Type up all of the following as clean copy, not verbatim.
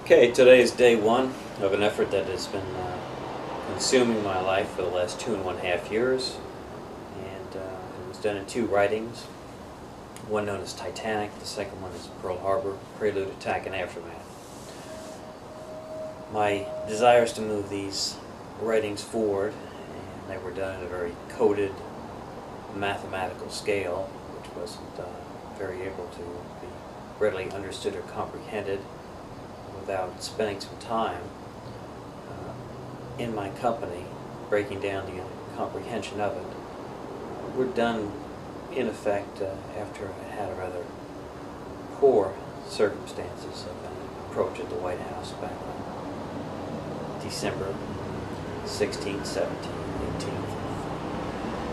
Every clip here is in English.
Okay, today is day one of an effort that has been consuming my life for the last 2.5 years, and it was done in two writings, one known as Titanic, the second one is Pearl Harbor, Prelude, Attack, and Aftermath. My desire is to move these writings forward, and they were done at a very coded mathematical scale, which wasn't very able to be readily understood or comprehended without spending some time in my company breaking down the comprehension of it. We're done, in effect, after I had a rather poor circumstances of an approach at the White House back on December 16th, 17th, 18th,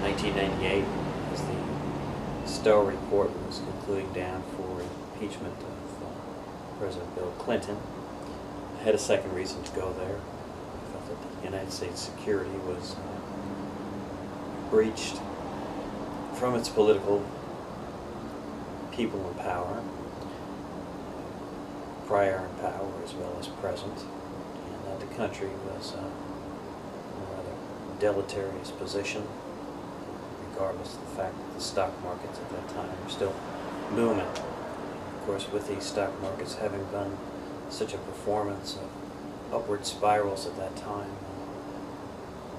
1998, as the Stowe report was concluding down for impeachment of President Bill Clinton. I had a second reason to go there. I felt that the United States security was breached from its political people in power, prior in power as well as present, and that the country was in a rather deleterious position, regardless of the fact that the stock markets at that time were still booming. Of course, with these stock markets having done such a performance of upward spirals at that time,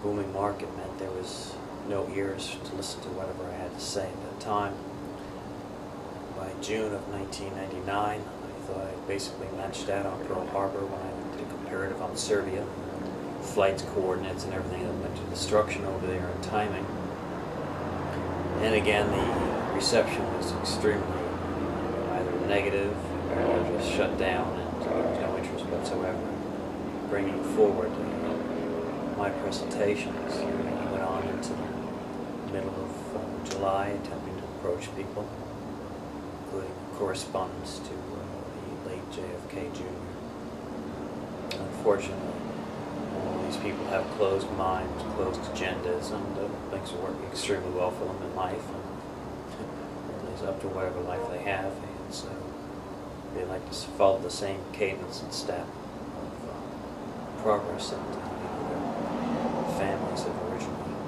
booming market meant there was no ears to listen to whatever I had to say at that time. By June of 1999, I thought I basically matched out on Pearl Harbor when I did a comparative on Serbia, flights, coordinates, and everything that went to destruction over there and timing. And again, the reception was extremely either negative or just shut down, and there was no interest whatsoever in bringing forward my presentations. I went on into the middle of July attempting to approach people, including correspondence to the late JFK Jr. Unfortunately, all these people have closed minds, closed agendas, and things are working extremely well for them in life, and it's up to whatever life they have, and so they like to follow the same cadence and step of progress that their families have originally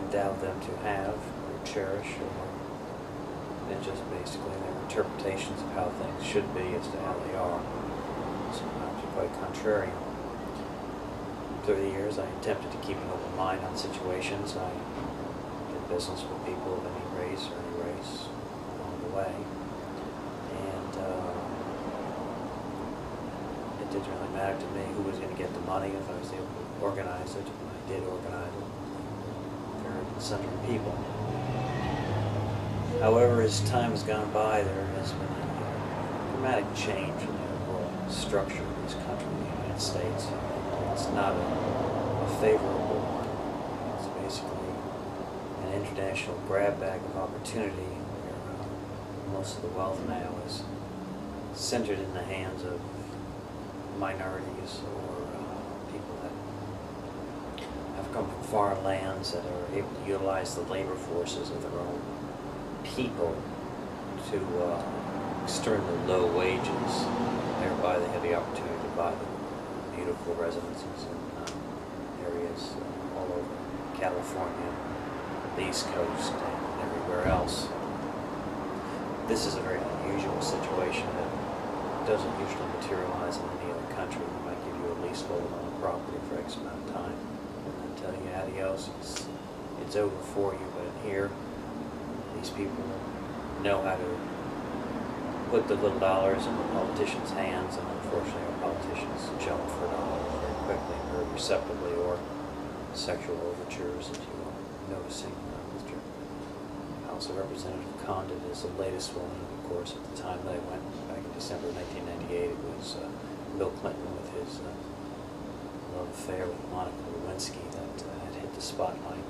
endowed them to have or cherish, or it's just basically their interpretations of how things should be as to how they are. Sometimes quite contrarian. Through the years, I attempted to keep an open mind on situations. I did business with people of any race or any race along the way. And it didn't really matter to me who was going to get the money if I was able to organize it. I did organize it. Very sundry people. However, as time has gone by, there has been a dramatic change in the overall structure of this country, the United States. It's not a favorable one. It's basically an international grab bag of opportunity where most of the wealth now is centered in the hands of minorities or people that have come from foreign lands that are able to utilize the labor forces of their own people to extremely low wages, thereby they have the opportunity to buy the beautiful residences in areas all over California, the East Coast, and everywhere else. This is a very unusual situation that doesn't usually materialize in any other country. They might give you a leasehold on a property for X amount of time and then tell you adios, it's over for you. But here, these people know how to put the little dollars in the politicians' hands, and unfortunately our politicians jump for dollars very quickly and very receptively, or sexual overtures, as you are noticing. Mr. House of Representative Condon is the latest one, and of course at the time that I went, back in December 1998, it was Bill Clinton with his love affair with Monica Lewinsky that had hit the spotlight.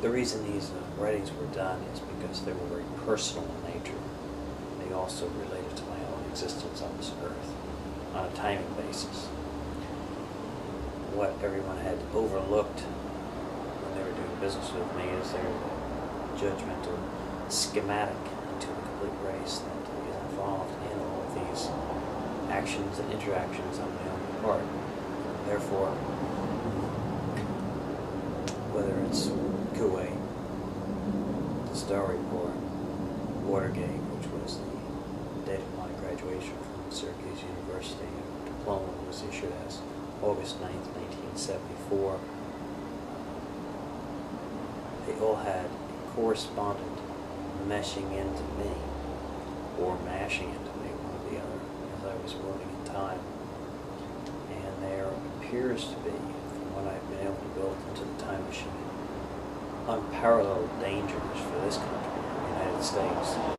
The reason these writings were done is because they were very personal in nature. They also related to my own existence on this earth on a timing basis. What everyone had overlooked when they were doing business with me is their judgmental schematic to the complete race that is involved in all of these actions and interactions on my own part. Therefore, whether it's Kuwait, the Star Report, Watergate, which was the date of my graduation from Syracuse University, a diploma was issued as August 9th, 1974. They all had a correspondent meshing into me, or mashing into me, one or the other, as I was moving in time. And there appears to be, from what I've been able to build into the time machine, unparalleled dangers for this country, the United States.